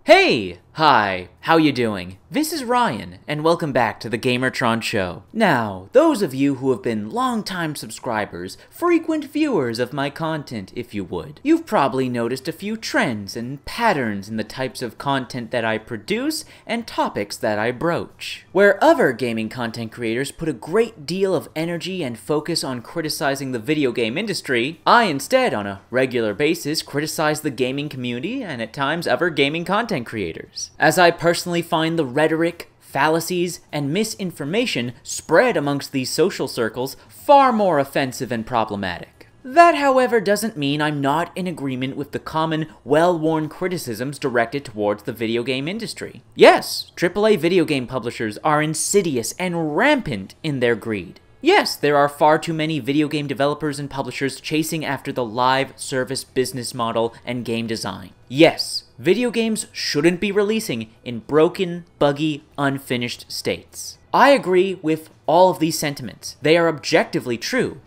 Hey! Hi, how you doing? This is Ryan, and welcome back to the Gamertron Show. Now, those of you who have been long-time subscribers, frequent viewers of my content if you would, you've probably noticed a few trends and patterns in the types of content that I produce and topics that I broach. Where other gaming content creators put a great deal of energy and focus on criticizing the video game industry, I instead, on a regular basis, criticize the gaming community and at times other gaming content creators. As I personally find the rhetoric, fallacies, and misinformation spread amongst these social circles far more offensive and problematic. That, however, doesn't mean I'm not in agreement with the common, well-worn criticisms directed towards the video game industry. Yes, AAA video game publishers are insidious and rampant in their greed. Yes, there are far too many video game developers and publishers chasing after the live service business model and game design. Yes, video games shouldn't be releasing in broken, buggy, unfinished states. I agree with all of these sentiments. They are objectively true.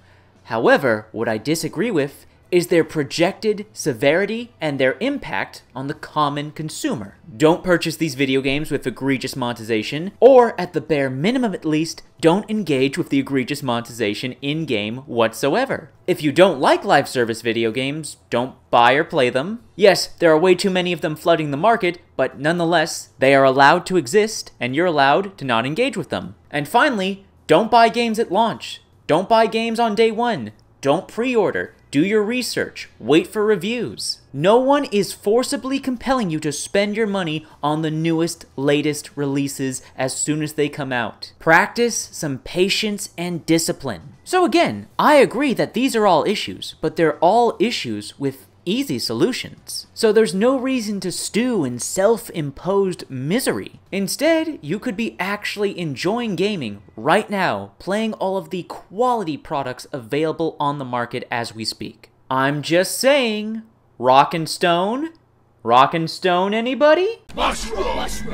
However, what I disagree with is their projected severity and their impact on the common consumer. Don't purchase these video games with egregious monetization, or at the bare minimum at least, don't engage with the egregious monetization in-game whatsoever. If you don't like live service video games, don't buy or play them. Yes, there are way too many of them flooding the market, but nonetheless, they are allowed to exist, and you're allowed to not engage with them. And finally, don't buy games at launch. Don't buy games on day one. Don't pre-order. Do your research. Wait for reviews. No one is forcibly compelling you to spend your money on the newest, latest releases as soon as they come out. Practice some patience and discipline. So again, I agree that these are all issues, but they're all issues with easy solutions. So there's no reason to stew in self-imposed misery. Instead, you could be actually enjoying gaming right now, playing all of the quality products available on the market as we speak. I'm just saying, Rockin' Stone? Rockin' Stone, anybody? Mushroom! Mushroom!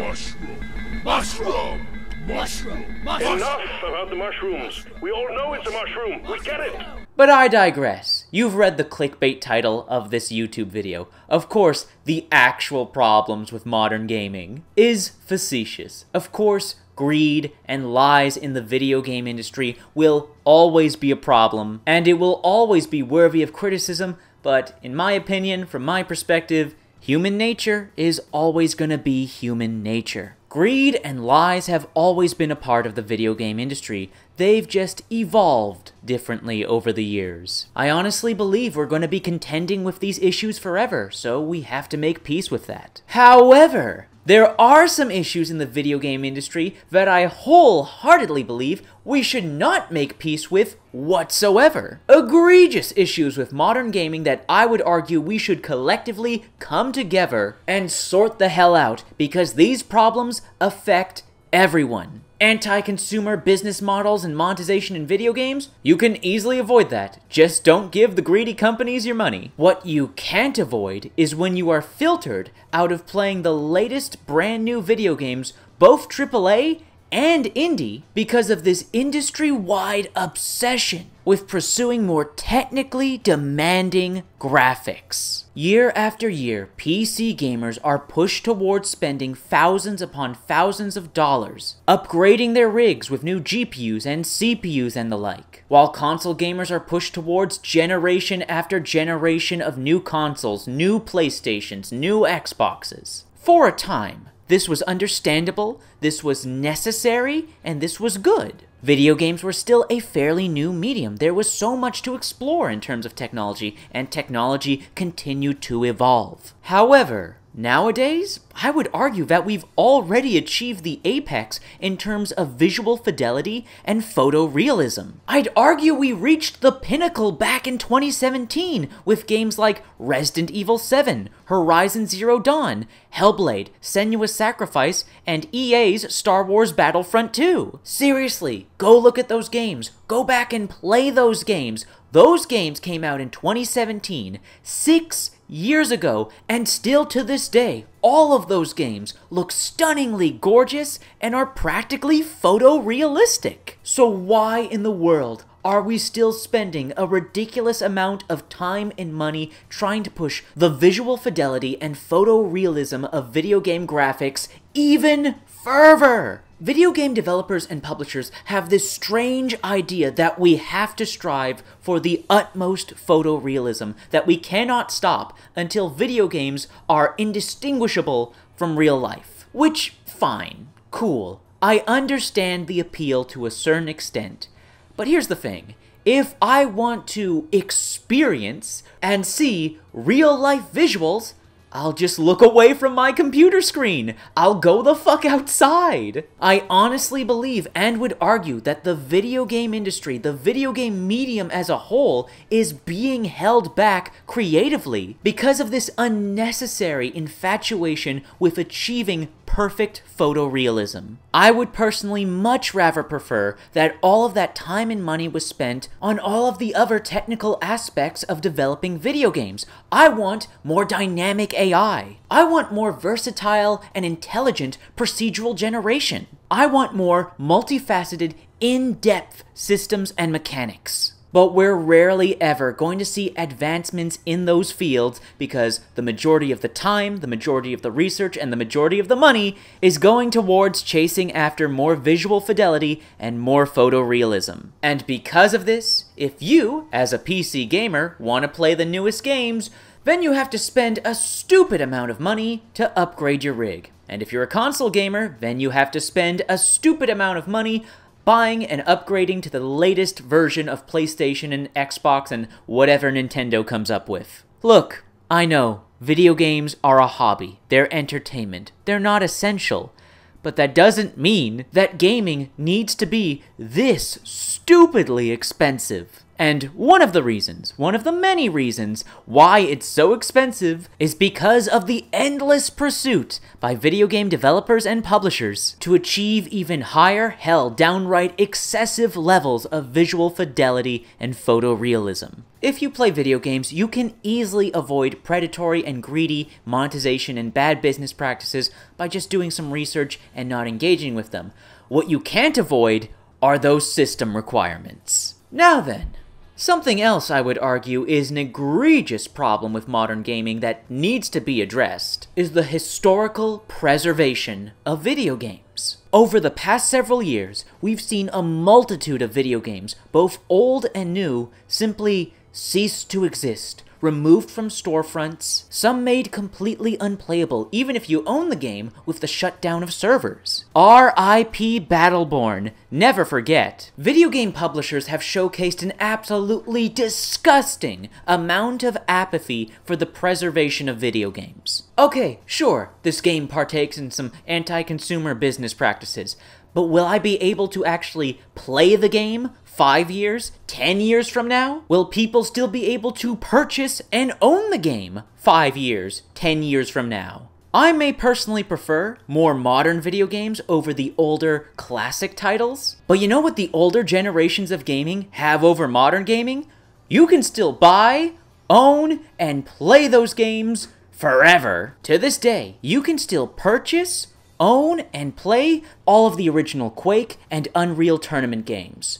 Mushroom! Mushroom! Mushroom! Enough about the mushrooms. We all know it's a mushroom. We get it. But I digress. You've read the clickbait title of this YouTube video. Of course, the actual problems with modern gaming is facetious. Of course, greed and lies in the video game industry will always be a problem, and it will always be worthy of criticism, but in my opinion, from my perspective, human nature is always gonna be human nature. Greed and lies have always been a part of the video game industry. They've just evolved differently over the years. I honestly believe we're going to be contending with these issues forever, so we have to make peace with that. However, there are some issues in the video game industry that I wholeheartedly believe we should not make peace with whatsoever. Egregious issues with modern gaming that I would argue we should collectively come together and sort the hell out, because these problems affect everyone. Anti-consumer business models and monetization in video games? You can easily avoid that. Just don't give the greedy companies your money. What you can't avoid is when you are filtered out of playing the latest brand new video games, both AAA and indie, because of this industry-wide obsession with pursuing more technically demanding graphics. Year after year, PC gamers are pushed towards spending thousands upon thousands of dollars, upgrading their rigs with new GPUs and CPUs and the like, while console gamers are pushed towards generation after generation of new consoles, new PlayStations, new Xboxes. For a time, this was understandable, this was necessary, and this was good. Video games were still a fairly new medium. There was so much to explore in terms of technology, and technology continued to evolve. However, nowadays, I would argue that we've already achieved the apex in terms of visual fidelity and photorealism. I'd argue we reached the pinnacle back in 2017 with games like Resident Evil 7, Horizon Zero Dawn, Hellblade, Senua's Sacrifice, and EA's Star Wars Battlefront 2. Seriously, go look at those games. Go back and play those games. Those games came out in 2017, 6 years ago, and still to this day, all of those games look stunningly gorgeous and are practically photorealistic. So why in the world are we still spending a ridiculous amount of time and money trying to push the visual fidelity and photorealism of video game graphics even further? Video game developers and publishers have this strange idea that we have to strive for the utmost photorealism, that we cannot stop until video games are indistinguishable from real life. Which, fine, cool. I understand the appeal to a certain extent. But here's the thing. If I want to experience and see real-life visuals, I'll just look away from my computer screen. I'll go the fuck outside. I honestly believe and would argue that the video game industry, the video game medium as a whole, is being held back creatively because of this unnecessary infatuation with achieving perfect photorealism. I would personally much rather prefer that all of that time and money was spent on all of the other technical aspects of developing video games. I want more dynamic AI. I want more versatile and intelligent procedural generation. I want more multifaceted, in-depth systems and mechanics. But we're rarely ever going to see advancements in those fields because the majority of the time, the majority of the research, and the majority of the money is going towards chasing after more visual fidelity and more photorealism. And because of this, if you, as a PC gamer, want to play the newest games, then you have to spend a stupid amount of money to upgrade your rig. And if you're a console gamer, then you have to spend a stupid amount of money buying and upgrading to the latest version of PlayStation and Xbox and whatever Nintendo comes up with. Look, I know, video games are a hobby. They're entertainment. They're not essential. But that doesn't mean that gaming needs to be this stupidly expensive. And one of the many reasons why it's so expensive is because of the endless pursuit by video game developers and publishers to achieve even higher, hell, downright excessive levels of visual fidelity and photorealism. If you play video games, you can easily avoid predatory and greedy monetization and bad business practices by just doing some research and not engaging with them. What you can't avoid are those system requirements. Now then, something else I would argue is an egregious problem with modern gaming that needs to be addressed is the historical preservation of video games. Over the past several years, we've seen a multitude of video games, both old and new, simply cease to exist, removed from storefronts, some made completely unplayable even if you own the game with the shutdown of servers. R.I.P. Battleborn, never forget. Video game publishers have showcased an absolutely disgusting amount of apathy for the preservation of video games. Okay, sure, this game partakes in some anti-consumer business practices, but will I be able to actually play the game 5 years, 10 years from now? Will people still be able to purchase and own the game 5 years, 10 years from now? I may personally prefer more modern video games over the older classic titles, but you know what the older generations of gaming have over modern gaming? You can still buy, own, and play those games forever. To this day, you can still purchase, own, and play all of the original Quake and Unreal Tournament games.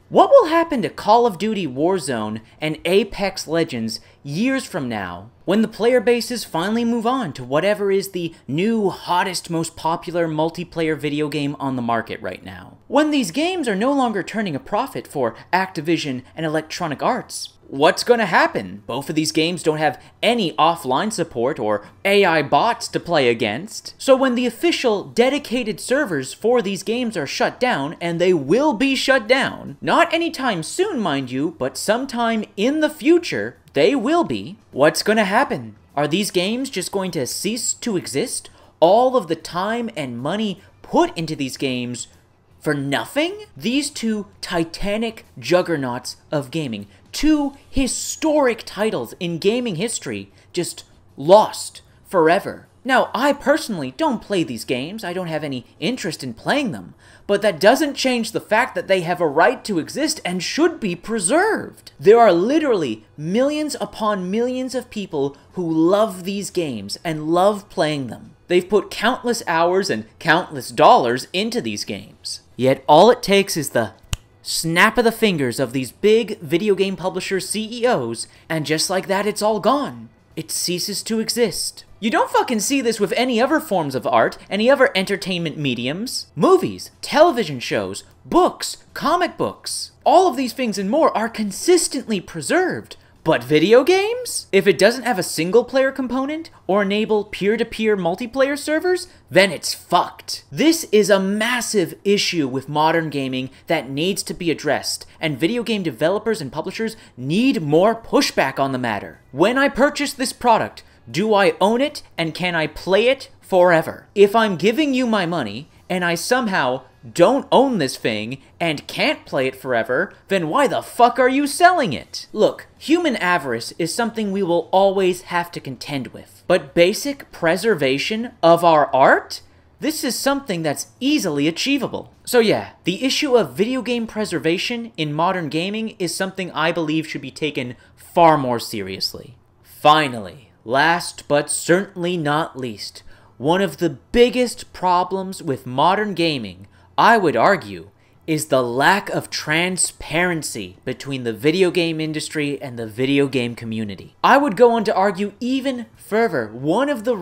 What will happen to Call of Duty Warzone and Apex Legends years from now, when the player bases finally move on to whatever is the new, hottest, most popular multiplayer video game on the market right now? When these games are no longer turning a profit for Activision and Electronic Arts, what's going to happen? Both of these games don't have any offline support or AI bots to play against. So when the official dedicated servers for these games are shut down, and they will be shut down, not anytime soon, mind you, but sometime in the future, they will be, what's going to happen? Are these games just going to cease to exist? All of the time and money put into these games for nothing? These two titanic juggernauts of gaming, two historic titles in gaming history, just lost forever. Now, I personally don't play these games. I don't have any interest in playing them. But that doesn't change the fact that they have a right to exist and should be preserved. There are literally millions upon millions of people who love these games and love playing them. They've put countless hours and countless dollars into these games. Yet all it takes is the snap of the fingers of these big video game publisher CEOs, and just like that, it's all gone. It ceases to exist. You don't fucking see this with any other forms of art, any other entertainment mediums. Movies, television shows, books, comic books. All of these things and more are consistently preserved. But video games? If it doesn't have a single-player component or enable peer-to-peer multiplayer servers, then it's fucked. This is a massive issue with modern gaming that needs to be addressed, and video game developers and publishers need more pushback on the matter. When I purchase this product, do I own it and can I play it forever? If I'm giving you my money and I somehow don't own this thing and can't play it forever, then why the fuck are you selling it? Look, human avarice is something we will always have to contend with. But basic preservation of our art? This is something that's easily achievable. So yeah, the issue of video game preservation in modern gaming is something I believe should be taken far more seriously. Finally, last but certainly not least, one of the biggest problems with modern gaming, I would argue, is the lack of transparency between the video game industry and the video game community. I would go on to argue even further, one of the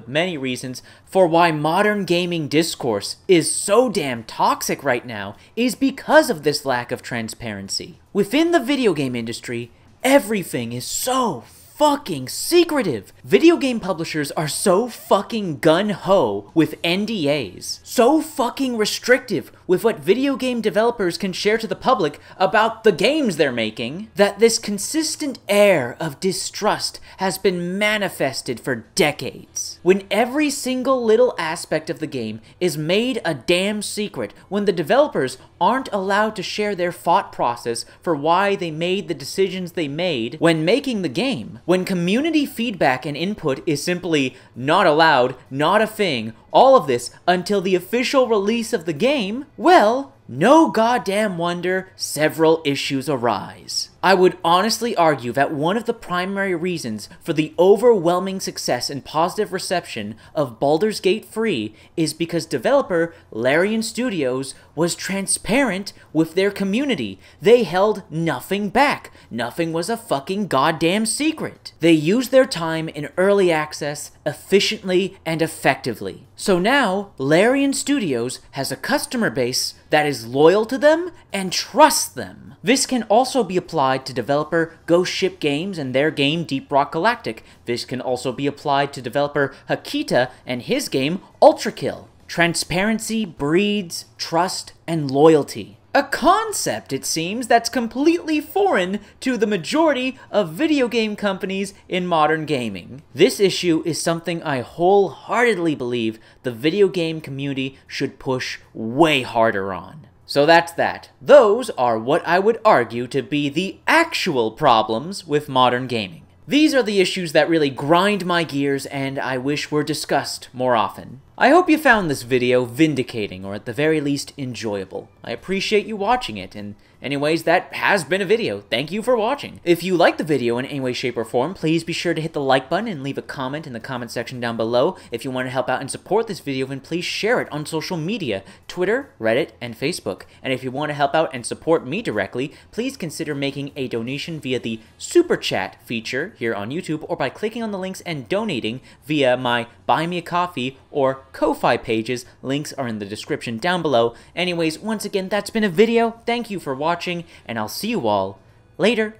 many reasons for why modern gaming discourse is so damn toxic right now is because of this lack of transparency. Within the video game industry, everything is so fucking secretive. Video game publishers are so fucking gun-ho with NDAs, so fucking restrictive with what video game developers can share to the public about the games they're making, that this consistent air of distrust has been manifested for decades. When every single little aspect of the game is made a damn secret, when the developers aren't allowed to share their thought process for why they made the decisions they made when making the game, when community feedback and input is simply not allowed, not a thing, all of this until the official release of the game, well, no goddamn wonder several issues arise. I would honestly argue that one of the primary reasons for the overwhelming success and positive reception of Baldur's Gate 3 is because developer Larian Studios was transparent with their community. They held nothing back. Nothing was a fucking goddamn secret. They used their time in early access efficiently and effectively. So now, Larian Studios has a customer base that is loyal to them and trusts them. This can also be applied to developer Ghost Ship Games and their game Deep Rock Galactic. This can also be applied to developer Hakita and his game Ultra Kill. Transparency breeds trust and loyalty. A concept, it seems, that's completely foreign to the majority of video game companies in modern gaming. This issue is something I wholeheartedly believe the video game community should push way harder on. So that's that. Those are what I would argue to be the actual problems with modern gaming. These are the issues that really grind my gears and I wish were discussed more often. I hope you found this video vindicating or at the very least enjoyable. I appreciate you watching it, and anyways, that has been a video. Thank you for watching. If you liked the video in any way, shape, or form, please be sure to hit the like button and leave a comment in the comment section down below. If you want to help out and support this video, then please share it on social media, Twitter, Reddit, and Facebook. And if you want to help out and support me directly, please consider making a donation via the Super Chat feature here on YouTube, or by clicking on the links and donating via my Buy Me a Coffee or Ko-Fi pages. Links are in the description down below. Anyways, once again, that's been a video. Thank you for watching, and I'll see you all later.